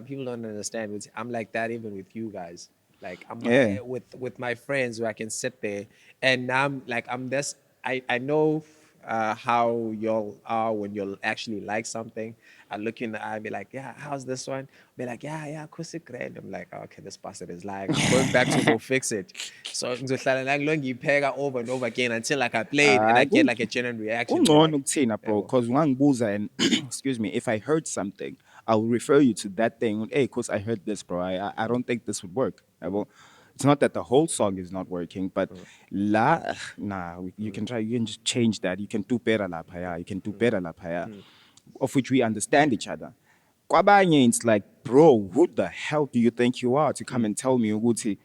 people don't understand is I'm like that even with you guys. Like I'm Yeah. with my friends where I can sit there and I'm like I'm this I know how y'all are when you'll actually like something. I look you in the eye and be like, yeah, how's this one? Be like, yeah, Kuss great. I'm like, okay, this bastard is lying. I'm going back to go fix it. So ngizohlala la ngiyipheka over and over again until like I play it and I get like a genuine reaction. Be Kungcono like, kuthina bro, because ungangibuza and excuse me, if I heard something, I will refer you to that thing. Hey, cause I heard this, bro. I don't think this would work. Yabo? It's not that the whole song is not working, but you can try. You can just change that. You can do better la phaya. You can do better la phaya, of which we understand each other. Kwabanye, it's like, bro, who the hell do you think you are to come and tell me ukuthi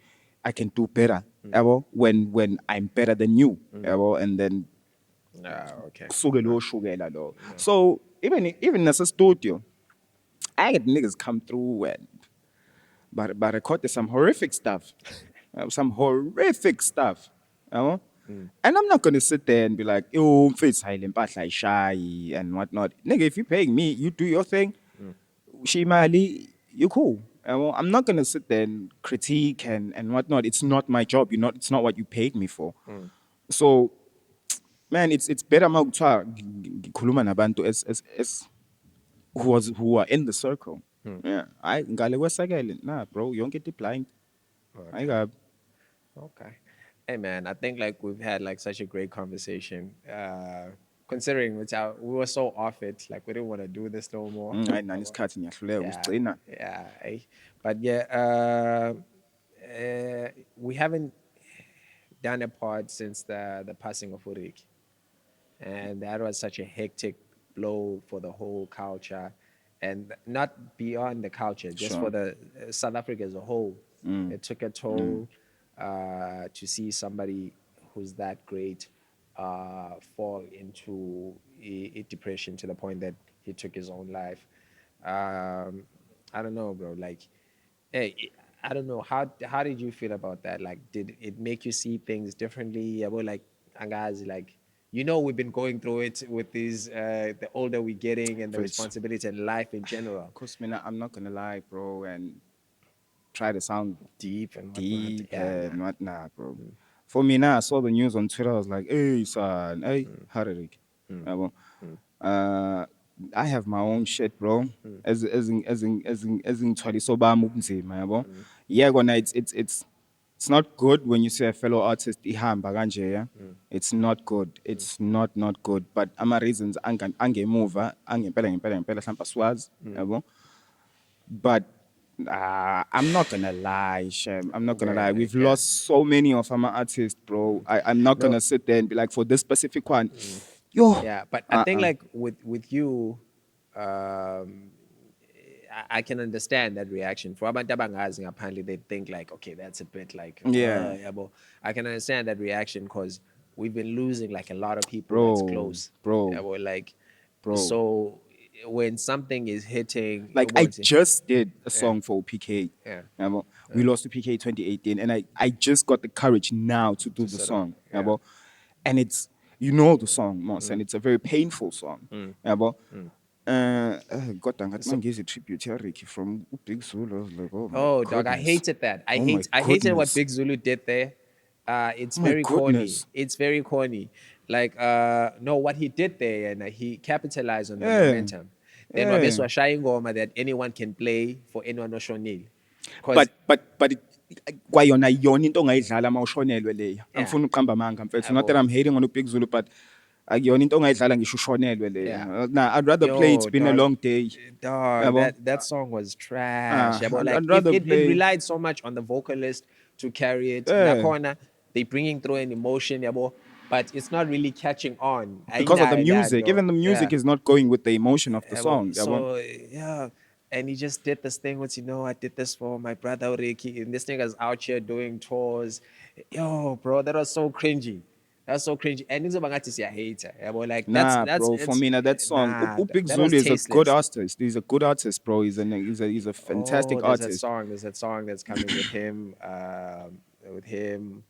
I can do better? Yabo? When I'm better than you, yabo? And then okay. kusuke lo shukela lo. So even as a studio, I get niggas come through and but recorded some horrific stuff. Some horrific stuff. You know? And I'm not gonna sit there and be like, yo, mfethu impahla ayishayi and whatnot. Nigga, if you're paying me, you do your thing. Shimali, you cool. You know? I'm not gonna sit there and critique and whatnot. It's not my job. It's not what you paid me for. So man, it's better mawuthiwa ngikhuluma nabantu as who are in the circle. Yeah, I ngale kwesekele nah bro, yonke into blind. I got Okay. Hey man, I think like we've had like such a great conversation. Considering we were so off it, like we didn't want to do this no more. hayi nani isikhathi ngiyahluleka usigcina. Yeah. But yeah, we haven't done a pod since the passing of Urik. And that was such a hectic blow for the whole culture. and not beyond the culture, just for the South Africa as a whole. It took a toll to see somebody who's that great fall into a depression to the point that he took his own life. I don't know, bro. Like, hey, I don't know how did you feel about that? Like, did it make you see things differently? Yeah, well, like, guys, like, we've been going through it with these the older we're getting and the Facts. responsibility and life in general. Of course, man, I'm not gonna lie, bro, and try to sound Deep and whatnot. deep Yeah, and nah. whatnot, bro. For me now, I saw the news on Twitter. I was like, "Hey, son, hey, how did it?" Uh, I have my own shit, bro. As in twenty so bad moving, man, bro. Yeah, gonna it's not good when you see a fellow artist ihamba kanje, yeah. It's not good. It's not good. But ama reasons angemuva ngempela hlampa swazi, yabo. But I'm not gonna lie, Shem. I'm not gonna Very lie. nice. We've Yeah. lost so many of our artists, bro. I'm not No. gonna sit there and be like, for this specific one, yo. Yeah, but I think like with you, um, I can understand that reaction. For abantu abangazi ngaphandle, they think like, okay, that's a bit like, Yeah. yabo. I can understand that reaction because we've been losing like a lot of people that's Bro, close. bro, Yabo, like, bro. so when something is hitting, Like I ubonise- just did a song for PK. Yeah. Yabo. We lost to PK 2018, and I just got the courage now to do the sort of, song. yeah. Yabo. And it's the song, Moss, and it's a very painful song. Yabo. God dang it, man gives a tribute to Ricky from Big Zulu. I was like, oh my Oh, dog, I goodness. hated that. Oh my I hated what goodness. Big Zulu did there. It's Oh my very corny. goodness. It's very corny. Like, no, what he did there, and he capitalized on the Yeah. momentum. Then Yeah. Wabeswa Shayingoma that anyone can play for anyone no shonil. Because But kwayona yona into ongayidlala mawushonelwe leya. Yeah. Angifuni uqamba amanga mfethu. Not Yabo. that I'm hating on Big Zulu, but akuyona into ongayidlala ngisho ushonelwe Yeah. leya. Nah, I'd rather play It's Been a dog, Long Day. Dog, Yabo. that song was trash. Yabo. Like I'd rather it play relied so much on the vocalist to carry it. Yeah. Nakona, they bringing through an emotion, yabo, but it's not really catching on. because of the Aina that, music. though. Even the music Yeah. is not going with the emotion of the Yabo. song. Yabo. So yeah. And he just did this thing with, I did this for my brother Ricky. And this nigga's out here doing tours. Yo, bro, that was so cringy. That's so cringy. And it's about to a hater. Yabo. Like Nah, that's bro. For me, now that song, nah, Big that was Zulu is a good tasteless. artist. He's a good artist, bro. He's a fantastic There's that artist. song. There's that song that's coming with him,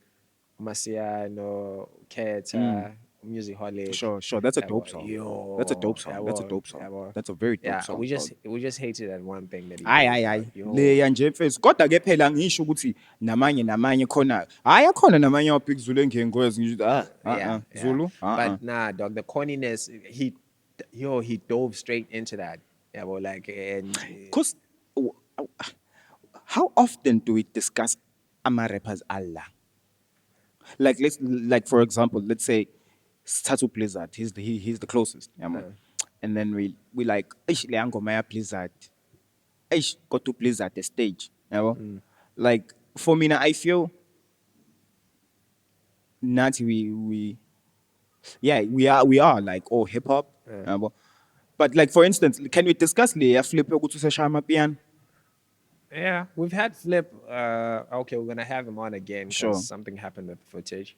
Masiano, Keta, Music Holic. Sure. That's a dope song. Yo, That's a dope song. yabo, That's a dope song. yabo. That's a very dope Yeah, song. we just hated that one thing that he Hayi did. Yo. leya nje mfethu kodwa ke phela ngisho ukuthi namanye khona hayi akhona namanye Big Zulu engengikwazi ngisho Yeah. Zulu But nah, dog, the corniness, he dove straight into that. Yeah, well, like, and cuz how often do we discuss ama rappers Allah? Like for example, let's say Tatu Blizzard, he's the closest, and then we like ish le ngoma ya Blizzard. Ish got to Blizzard the stage, Like for me now, I feel not we are like hip hop, but like for instance, can we discuss le flip ukuthi useshaya piano? yeah, we've had Flip. Okay, we're gonna have him on again because Sure. something happened with the footage.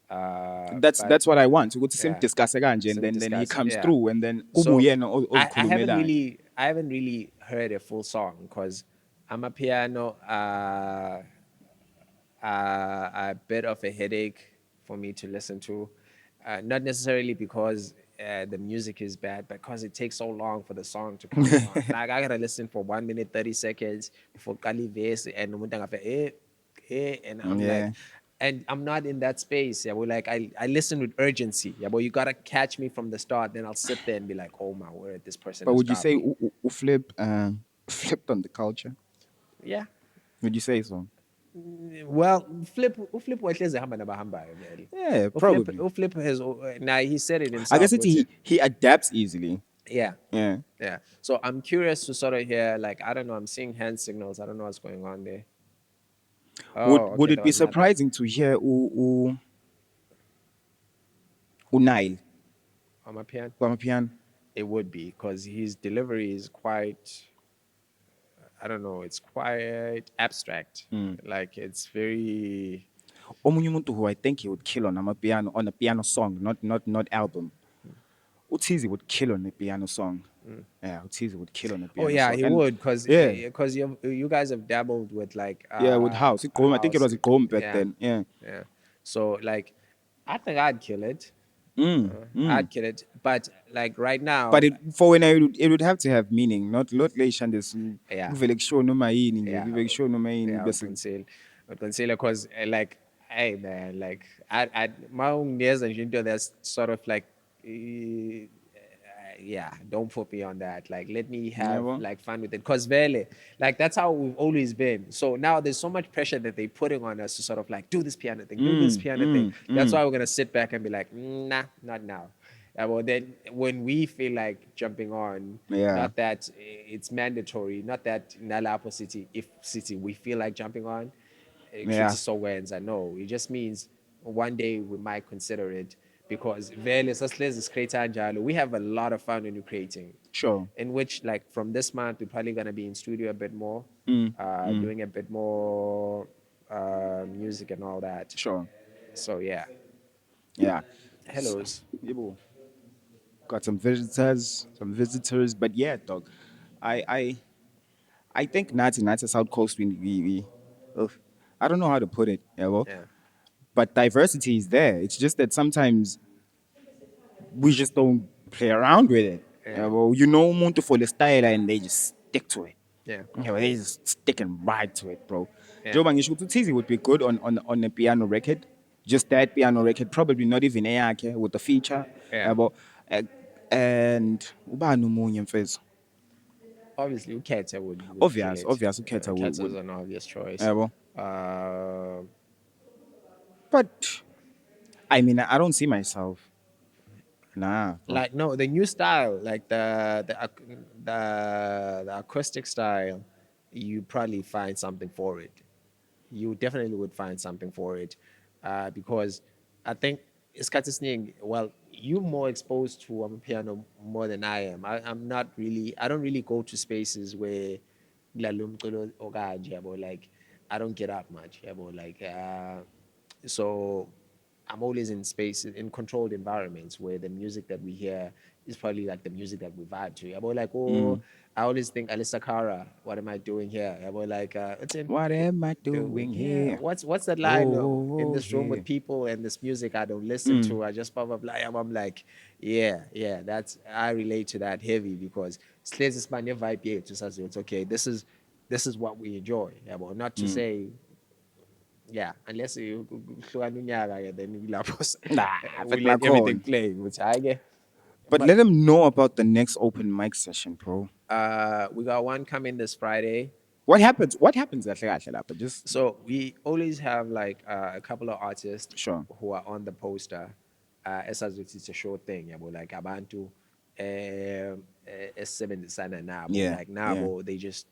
That's But- that's what I want. Ukuthi Yeah. simdiscuss kanje, and then he Simdiscuss, comes yeah. through, and then So, kube yena I ozikhulumelayo. haven't really heard a full song because I'm a piano. A bit of a headache for me to listen to, not necessarily because the music is bad, but because it takes so long for the song to come on. Like I gotta listen for 1 minute 30 seconds before Kali verse and umuntu angafe, and I'm Yeah. like. And I'm not in that space. Yeah, like I listen with urgency. Yeah, but you gotta catch me from the start. Then I'll sit there and be like, oh my word, this person. But has would you got say me. Flip flipped on the culture? Yeah. Would you say so? Well, Flip wahlezi ehamba nabahambayo vele. Yeah, probably. Flip has now he said it himself. I guess uthi- he adapts easily. Yeah. Yeah. Yeah. So I'm curious to sort of hear, like, I don't know, I'm seeing hand signals. I don't know what's going on there. Oh, Would okay, it there be was nothing. surprising to hear Nile On my piano? Kwamapiano? It would be because his delivery is quite, I don't know, it's quite abstract. Like it's very, Omunye umuntu who I think he would kill on a piano song, not album. Utizi would kill on a piano song. Yeah, Utizi would kill on a oh piano yeah, song. he And would because yeah, you guys have dabbled with like yeah, with house. I think it house. was a Gqom back Yeah, then. Yeah. yeah. So like, I think I'd kill it. I'd kill it. But like right now, But for when it would have to have meaning, not leishan this yeah, kuvele kushiwo noma yini nje, yeah, kuvele kushiwo noma yini yeah, bese I would conceal because like, hey man, like I my own years and into that's sort of like, yeah, don't put me on that. Like, let me have yabo. like fun with it. Cause Vele, like that's how we've always been. So now there's so much pressure that they're putting on us to sort of like do this piano thing, do this piano thing. That's why we're gonna sit back and be like, nah, not now. Well, then when we feel like jumping on, Yeah. not that it's mandatory, not that Nalapo City, if City we feel like jumping on, Yeah. so wins. I know it just means one day we might consider it because vele sasilezi creator njalo, we have a lot of fun when we're creating. Sure. In which like from this month we're probably gonna be in studio a bit more, doing a bit more music and all that. Sure. So yeah. Yeah. Hellos. Yabo. Got some visitors, but yeah, dog. I I I think Nati South Coast we ugh, I don't know how to put it, yeah, well, Yeah. but diversity is there. It's just that sometimes we just don't play around with it. Yeah. Yeah, well, umuntu for the style and they just stick to it. Yeah. Yeah, well, they just stick and ride to it, bro. Yeah. Joe Bangisho Tutizi would be good on a piano record. Just that piano record, probably not even Eyake with the feature. Yeah. Yabo. And ubani omunye mfethu? Obviously, Uketa would kill Obvious, it. obvious Uketa Uketa would is an obvious choice. yabo. Uh, But I mean, I don't see myself. Nah, bro. like no, the new style, like the acoustic style, you probably find something for it. You definitely would find something for it, because I think Skatisning. Well, you're more exposed to piano more than I am. I'm not really. I don't really go to spaces where lalumculo okanje, yabo, like I don't get up much, yabo, like so I'm always in spaces, in controlled environments where the music that we hear is probably like the music that we vibe to. I'm like, oh, I always think Alissa Cara, what am I doing here? I'm like, what's in What am I doing doing here? here? What's that line in Oh, this room yeah. with people and this music I don't listen to? I just pop up like I'm like, yeah, that's I relate to that heavy because Slays is my vibe here to say it's okay. This is what we enjoy. Yeah, but not to say yeah, unless you then Nah, we but let like everything on. play, which I get. But let them know about the next open mic session, bro. We got one coming this Friday. What happens? What happens at Lapha? Just So we always have like a couple of artists Sure. who are on the poster. As it's a short thing, yeah, but like Abantu, S7 nabo, Yeah, like yeah. nabo, they just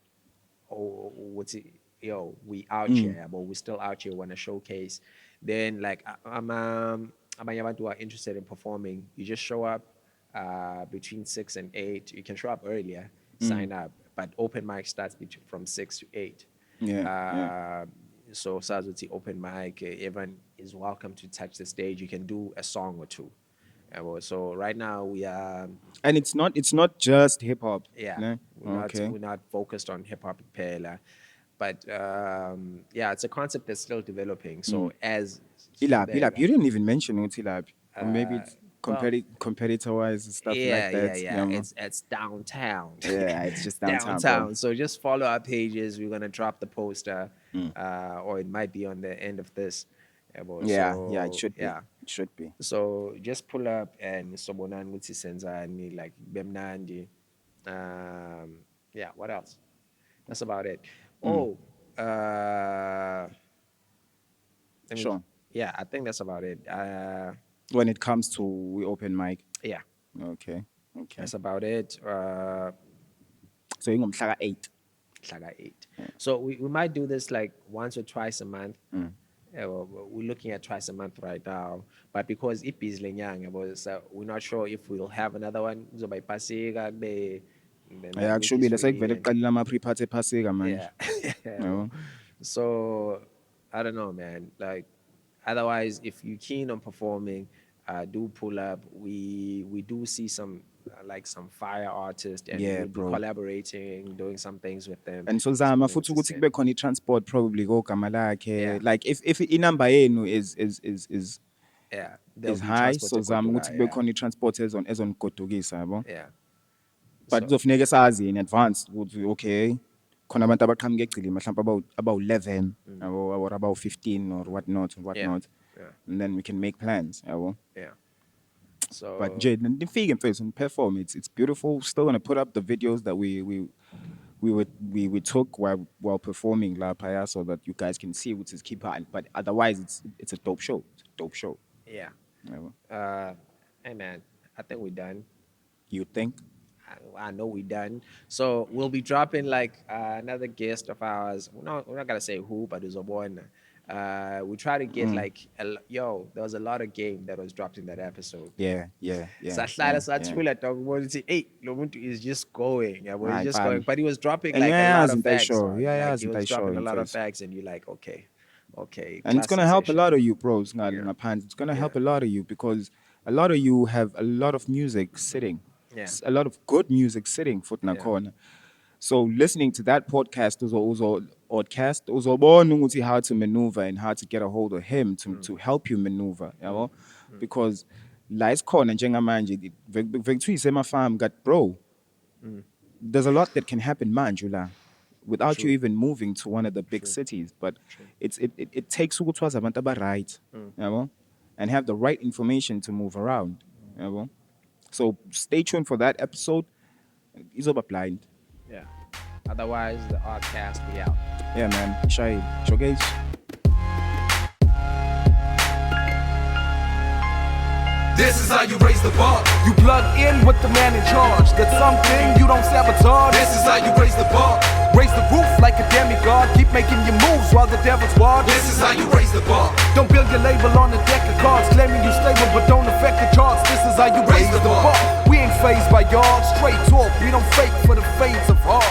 oh what's it yo we out Mm. here but we still out here want to showcase then like abanye abantu who are interested in performing you just show up between 6 and 8 you can show up earlier sign up but open mic starts from 6 to 8 Yeah. so Sazuti open mic everyone is welcome to touch the stage you can do a song or two. So right now we are And it's not just hip hop. yeah, Ne? Okay. we're not focused on hip hop pela, but yeah, it's a concept that's still developing. So as Ilap. You didn't even mention Utilap. Or maybe it's well, competitor wise and stuff yeah, like that. yeah. It's downtown. Yeah, it's just downtown, Downtown. bro. So just follow our pages. We're gonna drop the poster, or it might be on the end of this. Yeah, it So should be. yeah. It should be. So just pull up and sobonan ukuthi senzani like bemnandi. Yeah, what else? That's about it. Oh, let me- Sure. yeah, I think that's about it. When it comes to we open mic. Yeah, Okay. that's about it. So you're gonna 8. Like I ate. So we might do this like once or twice a month. Yeah, well, we're looking at twice a month right now, but because it is lenyang, we're not sure if we'll have another one. So by Pasega, then that week is Akshobile sekuvele reunion. kuqalile ama-pre-party ephasika manje. Yeah. Yabo. So I don't know, man. Like, otherwise, if you're keen on performing, do pull up. We do see some like some fire artists, and Yeah, we'll be bro. collaborating, doing some things with them. And so It's zama going futhi to ukuthi set. kube khona i-transport probably kogama lakhe. Yeah. Like if inamba yenu Yeah, there'll is be high, transport so to zama ukuthi Kotola, kube khona i-transport ezonigodukisa yabo. yeah. But So, kuzofuneka sazi in advance ukuthi okay khona abantu abaqhamuke egcili mhlawumbe about 11 yabo or about 15 or whatnot and whatnot. yeah. And then we can make plans yabo. Yeah. So But nje nifike mfethu and perform. It's beautiful. Still gonna put up the videos that we took while performing La Paya so that you guys can see which is keep on. But otherwise it's a dope show. It's a dope show. yeah. Yabo. Hey man, I think we're done. You think? I know we're done. So we'll be dropping like another guest of ours. We're not gonna say who, but it's a one. We try to get like there was a lot of game that was dropped in that episode. Yeah. Sahlala sathula dog ukuthi hey lo muntu is just going. Yeah, well, he's Hayi, just fam. going. But he was dropping And like a lot of yazi facts. sure. on. Yeah, Like, he yazi was dropping sure, a lot of mfethu. facts, and you're like, okay. And it's gonna help a classic lot of you pros ngaphandle. It's gonna help a lot of you because a lot of you have a lot of music sitting. Yeah. A lot of good music sitting foot na corner. So listening to that podcast also Oddcast uzobona ukuthi how to maneuver and how to get a hold of him to help you maneuver, yabo? Because la isikhona njengamanje vekuthiwa isemafam got bro. There's a lot that can happen manje la without you even moving to one of the big cities, but it takes ukuthi wazi abantu abaright, yabo? And have the right information to move around, yabo? So stay tuned for that episode. Izoba blind. Yeah. Otherwise, the Oddcast be out. Yeah, man. Shahid. Showcase. This is how you raise the bar. You plug in with the man in charge. That's something you don't sabotage. This is how you raise the bar. Raise the roof like a demigod. Keep making your moves while the devil's watch. This is how you raise the bar. Don't build your label on a deck of cards, claiming you stable but don't affect the charts. This is how you raise the bar. We ain't phased by y'all. Straight talk. We don't fake for the fades of heart.